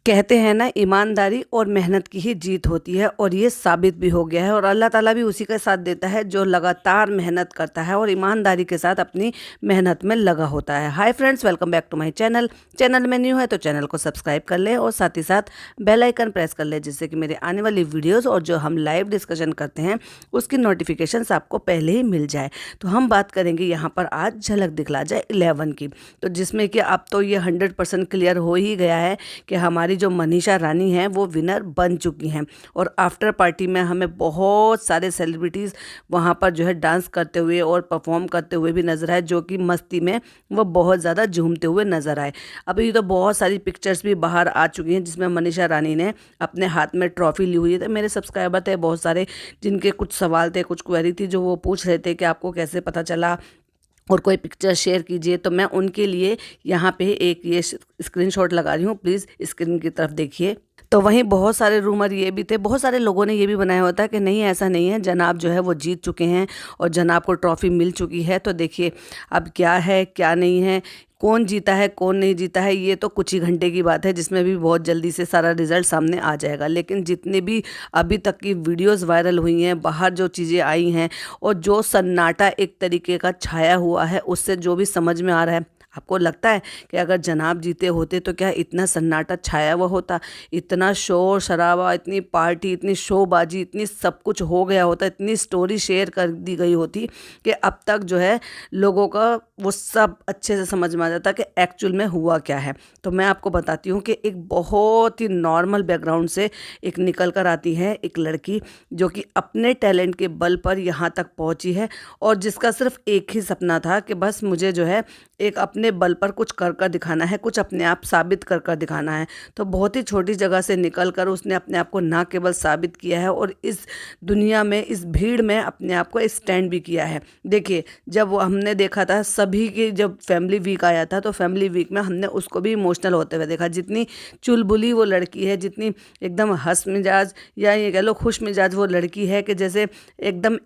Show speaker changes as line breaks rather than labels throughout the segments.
कहते हैं ना, ईमानदारी और मेहनत की ही जीत होती है और ये साबित भी हो गया है। और अल्लाह ताला भी उसी का साथ देता है जो लगातार मेहनत करता है और ईमानदारी के साथ अपनी मेहनत में लगा होता है। Hi friends, welcome back to my channel. Channel में न्यू है तो चैनल को सब्सक्राइब कर ले और साथ ही साथ बेल आइकन प्रेस कर ले, जिससे कि मेरे आने वाली वीडियोज़ और जो हम लाइव डिस्कशन करते हैं उसकी नोटिफिकेशंस आपको पहले ही मिल जाए। तो हम बात करेंगे यहाँ पर आज झलक दिखला जाए 11 की, तो जिसमें कि अब तो ये 100% क्लियर हो ही गया है कि हमारी जो मनीषा रानी हैं वो विनर बन चुकी हैं। और आफ्टर पार्टी में हमें बहुत सारे सेलिब्रिटीज़ वहाँ पर जो है डांस करते हुए और परफॉर्म करते हुए भी नजर आए, जो कि मस्ती में वो बहुत ज़्यादा झूमते हुए नजर आए। अभी तो बहुत सारी पिक्चर्स भी बाहर आ चुकी हैं जिसमें मनीषा रानी ने अपने हाथ में ट्रॉफी ली हुई है। तो मेरे सब्सक्राइबर थे बहुत सारे जिनके कुछ सवाल थे, कुछ क्वेरी थी, जो वो पूछ रहे थे कि आपको कैसे पता चला और कोई पिक्चर शेयर कीजिए। तो मैं उनके लिए यहाँ पे एक ये स्क्रीनशॉट लगा रही हूँ, प्लीज़ स्क्रीन की तरफ देखिए। तो वहीं बहुत सारे रूमर ये भी थे, बहुत सारे लोगों ने ये भी बनाया होता है कि नहीं ऐसा नहीं है, जनाब जो है वो जीत चुके हैं और जनाब को ट्रॉफी मिल चुकी है। तो देखिए अब क्या है क्या नहीं है, कौन जीता है कौन नहीं जीता है, ये तो कुछ ही घंटे की बात है, जिसमें भी बहुत जल्दी से सारा रिजल्ट सामने आ जाएगा। लेकिन जितने भी अभी तक की वीडियोस वायरल हुई हैं, बाहर जो चीज़ें आई हैं और जो सन्नाटा एक तरीके का छाया हुआ है, उससे जो भी समझ में आ रहा है, आपको लगता है कि अगर जनाब जीते होते तो क्या इतना सन्नाटा छाया हुआ होता, इतना शोर शराबा, इतनी पार्टी, इतनी शोबाजी, इतनी सब कुछ हो गया होता, इतनी स्टोरी शेयर कर दी गई होती कि अब तक जो है लोगों का वो सब अच्छे से समझ में आ जाता कि एक्चुअल में हुआ क्या है। तो मैं आपको बताती हूँ कि एक बहुत ही नॉर्मल बैकग्राउंड से एक निकल कर आती है एक लड़की, जो कि अपने टैलेंट के बल पर यहाँ तक पहुँची है और जिसका सिर्फ एक ही सपना था कि बस मुझे जो है एक अपने बल पर कुछ कर कर दिखाना है, कुछ अपने आप साबित कर कर दिखाना है। तो बहुत ही छोटी जगह से निकल कर उसने अपने आप को ना केवल साबित किया है और इस दुनिया में, इस भीड़ में अपने आप को स्टैंड भी किया है। देखिए, जब वो हमने देखा था सभी की, जब फैमिली वीक आया था तो फैमिली वीक में हमने उसको भी इमोशनल होते हुए देखा। जितनी चुलबुली वो लड़की है, जितनी एकदम हंस मिजाज या ये कह लो खुश मिजाज वो लड़की है कि जैसे एकदम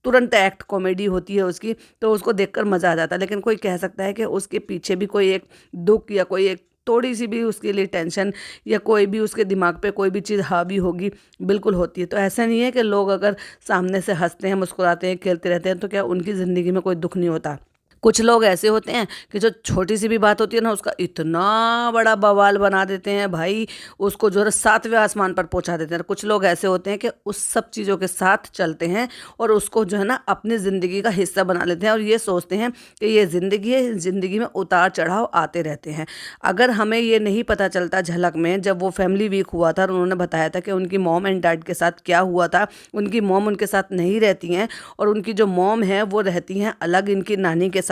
तुरंत एक्ट कॉमेडी होती है उसकी, तो उसको देखकर मज़ा आ जाता है। लेकिन कोई कह सकता है कि उसके पीछे भी कोई एक दुख या कोई एक थोड़ी सी भी उसके लिए टेंशन या कोई भी उसके दिमाग पे कोई भी चीज़ हावी होगी, बिल्कुल होती है। तो ऐसा नहीं है कि लोग अगर सामने से हंसते हैं, मुस्कुराते हैं, खेलते रहते हैं तो क्या उनकी ज़िंदगी में कोई दुख नहीं होता। कुछ लोग ऐसे होते हैं कि जो छोटी सी भी बात होती है ना, उसका इतना बड़ा बवाल बना देते हैं भाई, उसको जो है 7वें आसमान पर पहुंचा देते हैं। कुछ लोग ऐसे होते हैं कि उस सब चीज़ों के साथ चलते हैं और उसको जो है ना अपनी ज़िंदगी का हिस्सा बना लेते हैं और ये सोचते हैं कि ये ज़िंदगी है, ज़िंदगी में उतार चढ़ाव आते रहते हैं। अगर हमें ये नहीं पता चलता झलक में, जब वो फैमिली वीक हुआ था और उन्होंने बताया था कि उनकी मॉम एंड डैड के साथ क्या हुआ था, उनकी मॉम उनके साथ नहीं रहती हैं और उनकी जो मॉम है वो रहती हैं अलग इनकी नानी के साथ।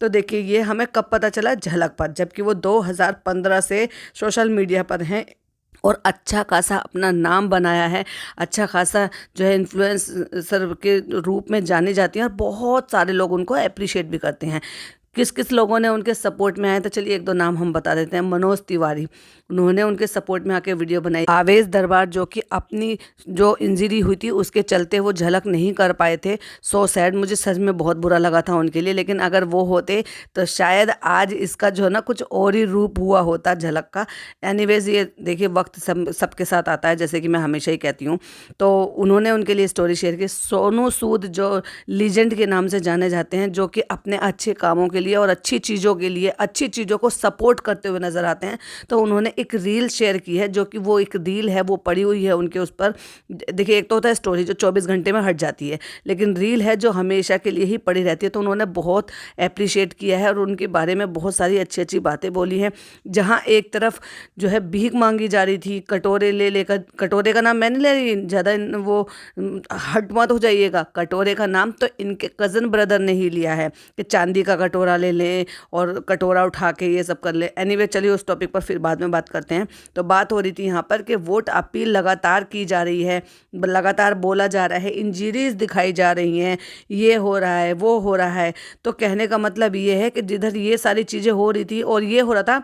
तो देखिए ये हमें कब पता चला, झलक पर, जबकि वो 2015 से सोशल मीडिया पर हैं और अच्छा खासा अपना नाम बनाया है, अच्छा खासा जो है इन्फ्लुएंसर के रूप में जानी जाती हैं और बहुत सारे लोग उनको अप्रिशिएट भी करते हैं। किस किस लोगों ने उनके सपोर्ट में आए, तो चलिए एक दो नाम हम बता देते हैं। मनोज तिवारी, उन्होंने उनके सपोर्ट में आके वीडियो बनाई। आवेश दरबार, जो कि अपनी जो इंजरी हुई थी उसके चलते वो झलक नहीं कर पाए थे, सो सैड, मुझे सच में बहुत बुरा लगा था उनके लिए। लेकिन अगर वो होते तो शायद आज इसका जो है ना कुछ और ही रूप हुआ होता झलक का। एनीवेज, ये देखिए वक्त सबके साथ आता है, जैसे कि मैं हमेशा ही कहती हूँ। तो उन्होंने उनके लिए स्टोरी शेयर की। सोनू सूद, जो लीजेंड के नाम से जाने जाते हैं, जो कि अपने अच्छे कामों के लिए और अच्छी चीज़ों के लिए, अच्छी चीज़ों को सपोर्ट करते हुए नज़र आते हैं, तो उन्होंने एक रील शेयर की है, जो कि वो एक रील है वो पड़ी हुई है उनके उस पर। देखिए, एक तो होता है स्टोरी जो 24 घंटे में हट जाती है, लेकिन रील है जो हमेशा के लिए ही पड़ी रहती है। तो उन्होंने बहुत अप्रिशिएट किया है और उनके बारे में बहुत सारी अच्छी अच्छी बातें बोली हैं। जहाँ एक तरफ जो है भीख मांगी जा रही थी, कटोरे ले लेकर, कटोरे का नाम मैं नहीं ले रही ज़्यादा, वो हट मत हो जाइएगा, कटोरे का नाम तो इनके कज़न ब्रदर ने ही लिया है कि चांदी का कटोरा ले लें और कटोरा उठा के ये सब कर ले। एनीवे, चलिए उस टॉपिक पर फिर बाद में बात करते हैं। तो बात हो रही थी यहाँ पर कि वोट अपील लगातार की जा रही है, लगातार बोला जा रहा है, इंजरीज दिखाई जा रही हैं, ये हो रहा है वो हो रहा है। तो कहने का मतलब ये है कि जिधर ये सारी चीज़ें हो रही थी और ये हो रहा था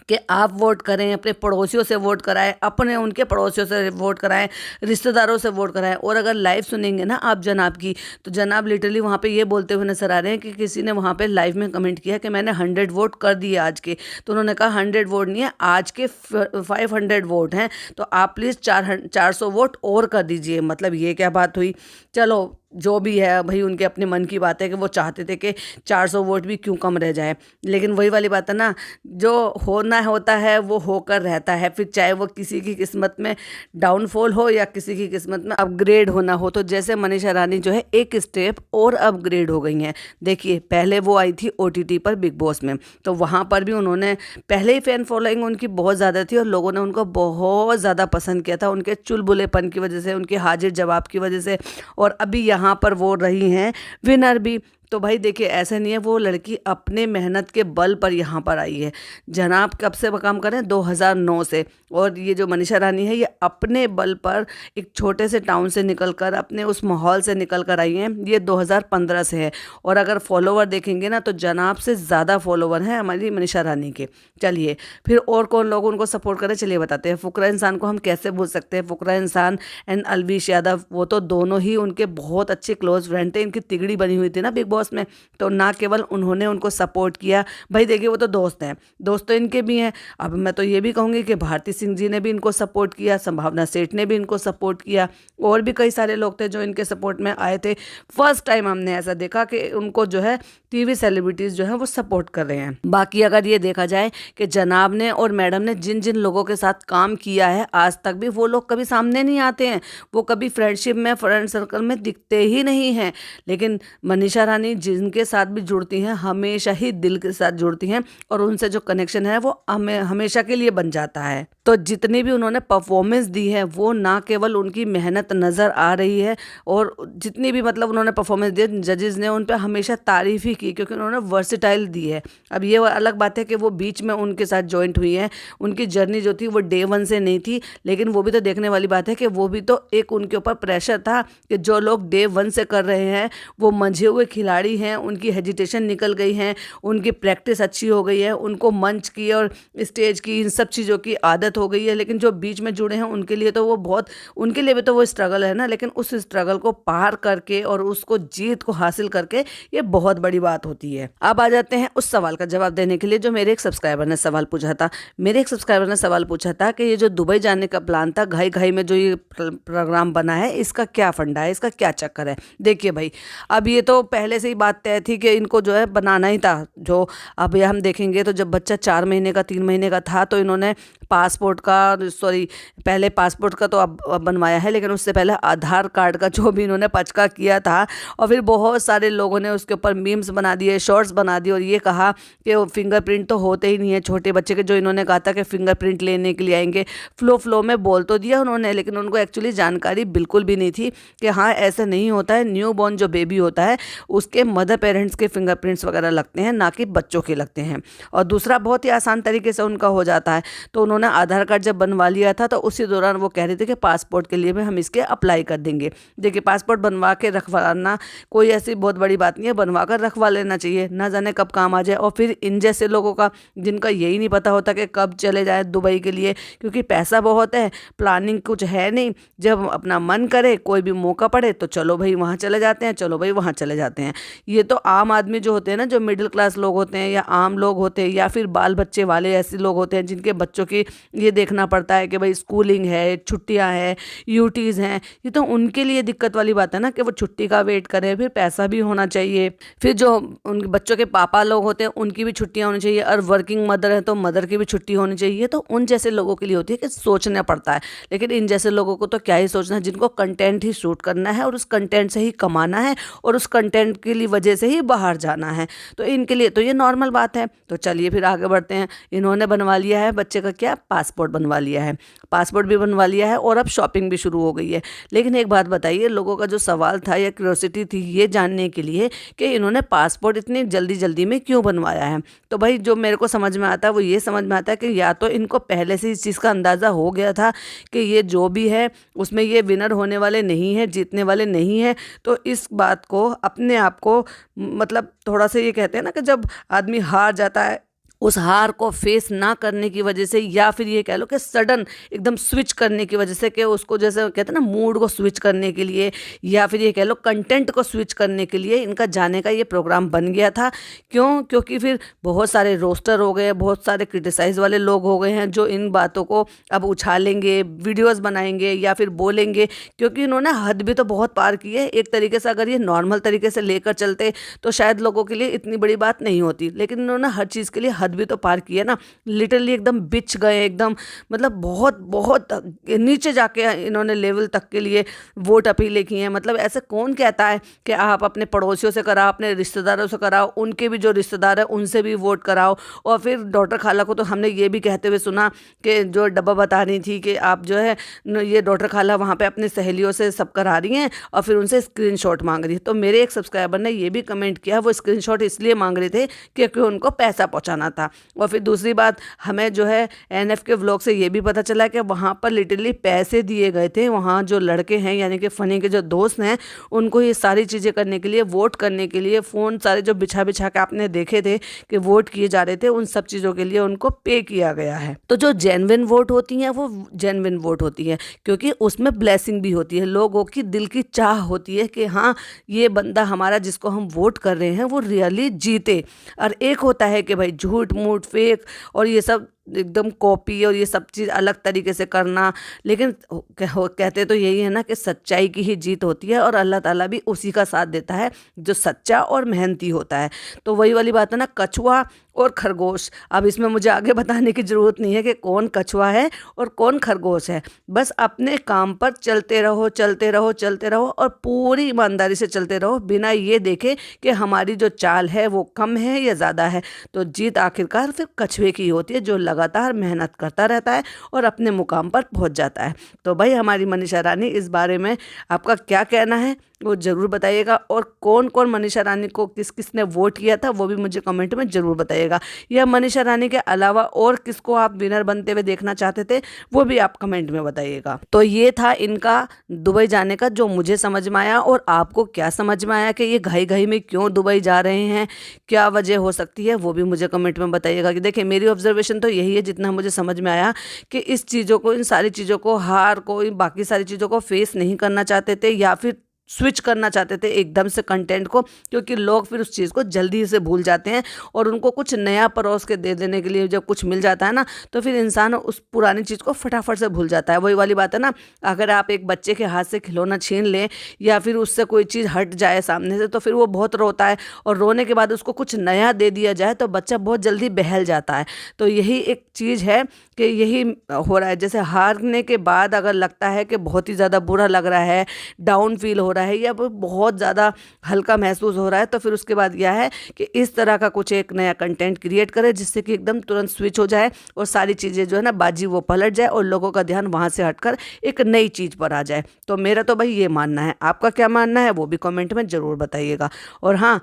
कि आप वोट करें, अपने पड़ोसियों से वोट कराएं, अपने उनके पड़ोसियों से वोट कराएं, रिश्तेदारों से वोट कराएं। और अगर लाइव सुनेंगे ना आप जनाब की, तो जनाब लिटरली वहाँ पे ये बोलते हुए नजर आ रहे हैं कि किसी ने वहाँ पे लाइव में कमेंट किया कि मैंने 100 वोट कर दिए आज के। तो उन्होंने कहा 100 वोट नहीं है, आज के 500 वोट हैं, तो आप प्लीज़ 400 वोट और कर दीजिए। मतलब ये क्या बात हुई। चलो जो भी है भाई, उनके अपने मन की बात है कि वो चाहते थे कि 400 वोट भी क्यों कम रह जाए। लेकिन वही वाली बात है ना, जो होना होता है वो होकर रहता है, फिर चाहे वो किसी की किस्मत में डाउनफॉल हो या किसी की किस्मत में अपग्रेड होना हो। तो जैसे मनीषा रानी जो है एक स्टेप और अपग्रेड हो गई हैं। देखिए पहले वो आई थी OTT पर बिग बॉस में, तो वहाँ पर भी उन्होंने पहले ही फैन फॉलोइंग उनकी बहुत ज़्यादा थी और लोगों ने उनको बहुत ज़्यादा पसंद किया था, उनके चुलबुलेपन की वजह से, उनके हाजिर जवाब की वजह से। और अभी यहाँ पर वो रही हैं विनर भी। तो भाई देखिए ऐसा नहीं है, वो लड़की अपने मेहनत के बल पर यहाँ पर आई है। जनाब कब से काम करें, 2009 से। और ये जो मनीषा रानी है, ये अपने बल पर एक छोटे से टाउन से निकलकर, अपने उस माहौल से निकल कर आई हैं। ये 2015 से है। और अगर फॉलोवर देखेंगे ना, तो जनाब से ज़्यादा फॉलोवर हैं हमारी मनीषा रानी के। चलिए फिर और कौन लोग उनको सपोर्ट करें, चलिए बताते हैं। फुकरा इंसान को हम कैसे भूल सकते हैं। फुकरा इंसान एंड अलविश यादव, वो तो दोनों ही उनके बहुत अच्छे क्लोज फ्रेंड थे। इनकी तिगड़ी बनी हुई थी ना बिग बॉस में। तो ना केवल उन्होंने उनको सपोर्ट किया, भाई देखिए वो तो दोस्त हैं, दोस्त तो इनके भी हैं। अब मैं तो ये भी कहूँगी कि भारती सिंह जी ने भी इनको सपोर्ट किया, संभावना सेठ ने भी इनको सपोर्ट किया, और भी कई सारे लोग थे जो इनके सपोर्ट में आए थे। फर्स्ट टाइम हमने ऐसा देखा कि उनको जो है टीवी सेलिब्रिटीज़ जो है वो सपोर्ट कर रहे हैं। बाकी अगर ये देखा जाए कि जनाब ने और मैडम ने जिन जिन लोगों के साथ काम किया है आज तक भी, वो लोग कभी सामने नहीं आते हैं, वो कभी फ्रेंडशिप में, फ्रेंड सर्कल में दिखते ही नहीं हैं। लेकिन मनीषा रानी जिनके साथ भी जुड़ती हैं, हमेशा ही दिल के साथ जुड़ती हैं, और उनसे जो कनेक्शन है वो हमें हमेशा के लिए बन जाता है। तो जितनी भी उन्होंने परफॉर्मेंस दी है, वो ना केवल उनकी मेहनत नज़र आ रही है, और जितनी भी मतलब उन्होंने परफॉर्मेंस दी, जजेस ने उन पर हमेशा तारीफ ही की, क्योंकि उन्होंने वर्सेटाइल दी है। अब ये अलग बात है कि वो बीच में उनके साथ जॉइंट हुई है, उनकी जर्नी जो थी वो डे 1 से नहीं थी। लेकिन वो भी तो देखने वाली बात है कि वो भी तो एक उनके ऊपर प्रेशर था कि जो लोग डे 1 से कर रहे हैं वो मंझे हुए खिलाड़ी हैं, उनकी हेजिटेशन निकल गई है, उनकी प्रैक्टिस अच्छी हो गई है, उनको मंच की और स्टेज की इन सब चीज़ों की आदत हो गई है। लेकिन जो बीच में जुड़े हैं उनके लिए तो वो बहुत, उनके लिए भी तो वो स्ट्रगल है ना। लेकिन उस स्ट्रगल को पार करके और उसको जीत को हासिल करके, ये बहुत बड़ी बात होती है। अब आ जाते हैं उस सवाल का जवाब देने के लिए जो मेरे एक सब्सक्राइबर ने सवाल पूछा था। मेरे एक सब्सक्राइबर ने सवाल पूछा था कि ये जो दुबई जाने का प्लान था, घाई घाई में जो ये प्रोग्राम बना है, इसका क्या फंडा है, इसका क्या चक्कर है। देखिए भाई, अब ये तो पहले से ही बात तय थी कि इनको जो है बनाना ही था। जो अब ये हम देखेंगे तो जब बच्चा 4 महीने का, 3 महीने का था, तो इन्होंने पासपोर्ट का, सॉरी पहले पासपोर्ट का तो अब बनवाया है, लेकिन उससे पहले आधार कार्ड का जो भी इन्होंने पचका किया था, और फिर बहुत सारे लोगों ने उसके ऊपर मीम्स बना दिए, शॉर्ट्स बना दिए, और ये कहा कि वो फिंगरप्रिंट तो होते ही नहीं है छोटे बच्चे के। जो इन्होंने कहा था कि फिंगरप्रिंट लेने के लिए आएंगे, फ्लो में बोल तो दिया उन्होंने, लेकिन उनको एक्चुअली जानकारी बिल्कुल भी नहीं थी कि हाँ ऐसा नहीं होता है। न्यू बॉर्न जो बेबी होता है उसके मदर पेरेंट्स के फिंगरप्रिंट्स वगैरह लगते हैं, ना कि बच्चों के लगते हैं। और दूसरा, बहुत ही आसान तरीके से उनका हो जाता है। तो उन्होंने आधार कार्ड जब बनवा लिया था, तो उसी दौरान वो कह रहे थे कि पासपोर्ट के लिए भी हम इसके अप्लाई कर देंगे। देखिए पासपोर्ट बनवा के रखवाना कोई ऐसी बहुत बड़ी बात नहीं है, बनवा कर रखवा लेना चाहिए, ना जाने कब काम आ जाए। और फिर इन जैसे लोगों का, जिनका यही नहीं पता होता कि कब चले जाए दुबई के लिए, क्योंकि पैसा बहुत है, प्लानिंग कुछ है नहीं, जब अपना मन करे, कोई भी मौका पड़े तो चलो भाई वहाँ चले जाते हैं, चलो भाई वहाँ चले जाते हैं। ये तो आम आदमी जो होते हैं ना, जो मिडिल क्लास लोग होते हैं, या आम लोग होते हैं, या फिर बाल बच्चे वाले ऐसे लोग होते हैं जिनके बच्चों की ये देखना पड़ता है कि भाई स्कूलिंग है, छुट्टियां हैं, यूटीज़ हैं, ये तो उनके लिए दिक्कत वाली बात है ना कि वो छुट्टी का वेट करें, फिर पैसा भी होना चाहिए, फिर जो उन बच्चों के पापा लोग होते हैं उनकी भी छुट्टियां होनी चाहिए, और वर्किंग मदर है तो मदर की भी छुट्टी होनी चाहिए। तो उन जैसे लोगों के लिए होती है कि सोचना पड़ता है। लेकिन इन जैसे लोगों को तो क्या ही सोचना है, जिनको कंटेंट ही शूट करना है और उस कंटेंट से ही कमाना है और उस कंटेंट के लिए वजह से ही बाहर जाना है, तो इनके लिए तो ये नॉर्मल बात है। तो चलिए फिर आगे बढ़ते हैं। इन्होंने बनवा लिया है बच्चे का क्या, पासपोर्ट बनवा लिया है, पासपोर्ट भी बनवा लिया है, और अब शॉपिंग भी शुरू हो गई है। लेकिन एक बात बताइए, लोगों का जो सवाल था या क्यूरियोसिटी थी ये जानने के लिए कि इन्होंने पासपोर्ट इतनी जल्दी जल्दी में क्यों बनवाया है। तो भाई जो मेरे को समझ में आता है वो ये समझ में आता है कि या तो इनको पहले से इस चीज़ का अंदाज़ा हो गया था कि ये जो भी है उसमें ये विनर होने वाले नहीं है, जीतने वाले नहीं है। तो इस बात को, अपने आप को, मतलब थोड़ा सा ये कहते हैं ना कि जब आदमी हार जाता है उस हार को फेस ना करने की वजह से, या फिर ये कह लो कि सडन एकदम स्विच करने की वजह से, कि उसको जैसे कहते हैं ना मूड को स्विच करने के लिए, या फिर ये कह लो कंटेंट को स्विच करने के लिए इनका जाने का ये प्रोग्राम बन गया था। क्यों? क्योंकि फिर बहुत सारे रोस्टर हो गए, बहुत सारे क्रिटिसाइज वाले लोग हो गए हैं जो इन बातों को अब उछालेंगे, वीडियोस बनाएंगे या फिर बोलेंगे, क्योंकि इन्होंने हद भी तो बहुत पार की है। एक तरीके से अगर ये नॉर्मल तरीके से लेकर चलते तो शायद लोगों के लिए इतनी बड़ी बात नहीं होती, लेकिन इन्होंने हर चीज़ के लिए हद भी तो पार की है ना। लिटरली एकदम बिच गए, एकदम मतलब बहुत बहुत नीचे जाके इन्होंने लेवल तक के लिए वोट अपीलें की हैं। मतलब ऐसे कौन कहता है कि आप अपने पड़ोसियों से कराओ, अपने रिश्तेदारों से कराओ, उनके भी जो रिश्तेदार हैं उनसे भी वोट कराओ। और फिर डॉक्टर खाला को तो हमने ये भी कहते हुए सुना कि जो डब्बा बता रही थी कि आप जो है ये डॉक्टर खाला वहाँ पे अपनी सहेलियों से सब करा रही हैं और फिर उनसे स्क्रीनशॉट मांग रही है। तो मेरे एक सब्सक्राइबर ने ये भी कमेंट किया, वो स्क्रीनशॉट इसलिए मांग रहे थे क्योंकि उनको पैसा पहुँचाना था। और फिर दूसरी बात, हमें जो है एनएफ के व्लॉग से ये भी पता चला कि वहाँ पर लिटरली पैसे दिए गए थे। वहाँ जो लड़के हैं यानी कि फ़नी के जो दोस्त हैं उनको ये सारी चीज़ें करने के लिए, वोट करने के लिए, फ़ोन सारे जो बिछा बिछा के आपने देखे थे कि वोट किए जा रहे थे, उन सब चीज़ों के लिए उनको पे किया गया है। तो जो जेन्युइन वोट होती हैं वो जेन्युइन वोट होती है, क्योंकि उसमें ब्लेसिंग भी होती है, लोगों की दिल की चाह होती है कि हाँ ये बंदा हमारा जिसको हम वोट कर रहे हैं वो रियली जीते। और एक होता है कि भाई झूठ मूठ फेक और ये सब एकदम कॉपी और ये सब चीज़ अलग तरीके से करना, लेकिन कहते तो यही है ना कि सच्चाई की ही जीत होती है और अल्लाह ताला भी उसी का साथ देता है जो सच्चा और मेहनती होता है। तो वही वाली बात है ना, कछुआ और खरगोश। अब इसमें मुझे आगे बताने की ज़रूरत नहीं है कि कौन कछुआ है और कौन खरगोश है। बस अपने काम पर चलते रहो, चलते रहो, चलते रहो और पूरी ईमानदारी से चलते रहो, बिना ये देखे कि हमारी जो चाल है वो कम है या ज़्यादा है। तो जीत आखिरकार फिर कछुए की होती है जो लगातार मेहनत करता रहता है और अपने मुकाम पर पहुंच जाता है। तो भाई हमारी मनीषा रानी, इस बारे में आपका क्या कहना है वो ज़रूर बताइएगा। और कौन कौन मनीषा रानी को किस किस ने वोट किया था वो भी मुझे कमेंट में ज़रूर बताइएगा। या मनीषा रानी के अलावा और किसको आप विनर बनते हुए देखना चाहते थे वो भी आप कमेंट में बताइएगा। तो ये था इनका दुबई जाने का जो मुझे समझ में आया। और आपको क्या समझ में आया कि ये घाई घाई में क्यों दुबई जा रहे हैं, क्या वजह हो सकती है, वो भी मुझे कमेंट में बताइएगा। कि देखिए मेरी ऑब्जर्वेशन तो यही है, जितना मुझे समझ में आया कि इस चीज़ों को, इन सारी चीज़ों को, हार को, इन बाकी सारी चीज़ों को फेस नहीं करना चाहते थे या फिर स्विच करना चाहते थे एकदम से कंटेंट को, क्योंकि लोग फिर उस चीज़ को जल्दी से भूल जाते हैं और उनको कुछ नया परोस के दे देने के लिए जब कुछ मिल जाता है ना तो फिर इंसान उस पुरानी चीज़ को फटाफट से भूल जाता है। वही वाली बात है ना, अगर आप एक बच्चे के हाथ से खिलौना छीन लें या फिर उससे कोई चीज़ हट जाए सामने से तो फिर वो बहुत रोता है, और रोने के बाद उसको कुछ नया दे दिया जाए तो बच्चा बहुत जल्दी बहल जाता है। तो यही एक चीज़ है कि यही हो रहा है। जैसे हारने के बाद अगर लगता है कि बहुत ही ज़्यादा बुरा लग रहा है, डाउन फील हो रहा है या बहुत ज़्यादा हल्का महसूस हो रहा है, तो फिर उसके बाद यह है कि इस तरह का कुछ एक नया कंटेंट क्रिएट करें जिससे कि एकदम तुरंत स्विच हो जाए और सारी चीज़ें जो है ना बाजी वो पलट जाए और लोगों का ध्यान वहाँ से हटकर एक नई चीज़ पर आ जाए। तो मेरा तो भाई ये मानना है, आपका क्या मानना है वो भी कमेंट में ज़रूर बताइएगा। और हाँ,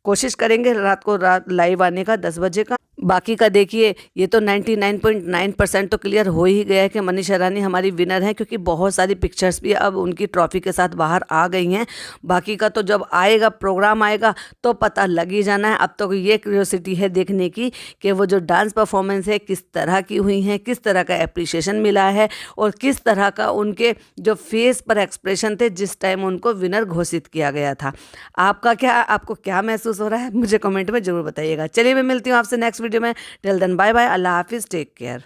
कोशिश करेंगे रात को लाइव आने का 10 बजे का। बाकी का देखिए, ये तो 99.9% तो क्लियर हो ही गया है कि मनीषा रानी हमारी विनर है, क्योंकि बहुत सारी पिक्चर्स भी अब उनकी ट्रॉफी के साथ बाहर आ गई हैं। बाकी का तो जब आएगा, प्रोग्राम आएगा तो पता लग ही जाना है। अब तो ये क्यूरियोसिटी है देखने की कि वो जो डांस परफॉर्मेंस है किस तरह की हुई हैं, किस तरह का एप्रिसिएशन मिला है और किस तरह का उनके जो फेस पर एक्सप्रेशन थे जिस टाइम उनको विनर घोषित किया गया था। आपको क्या महसूस हो रहा है मुझे कमेंट में ज़रूर बताइएगा। चलिए मैं मिलती हूँ आपसे नेक्स्ट वीडियो में। टिल देन बाय बाय, अल्लाह हाफिज़, टेक केयर।